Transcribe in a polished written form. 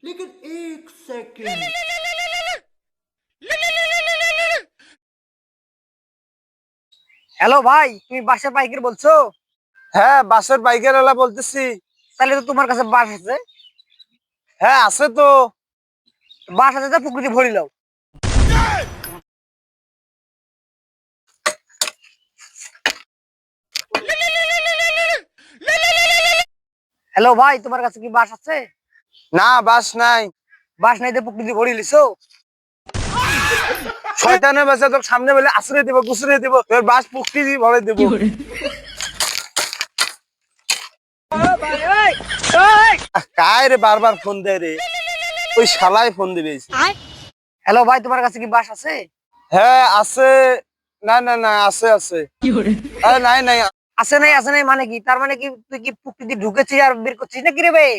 लेकिन एक second. Hello ভাই, তুমি বাসার পাইকার বলছো? হ্যাঁ, বাসের বাইকের ওলা বলতেছি। তাহলে তো তোমার কাছে বাস আছে। হ্যাঁ, আছে তো। বাস আছে তো পুকুরে ভরি লাও। হ্যালো ভাই, তোমার কাছে কি বাস আছে? না, বাস নাই। বাস নাই তো পুকুরে ভরি লিছো? শয়তানের বাচ্চা তোর সামনে বলে আশ্রয় দিব, গুছরে দিব, তোর বাস পুক্তি দিয়ে ভরে দিব। কায় রে বারবার ফোন দেয় রে? ওই শালাই ফোন দিবে। হ্যালো ভাই, তোমার কাছে কি বাস আছে? হ্যাঁ, আছে। না না না, আছে আছে। আরে নাই নাই। আছে নাই মানে কি? তার মানে কি তুই কি পুকুরে ঢুকেছিস আর বের করছিস না কি রে ভাই?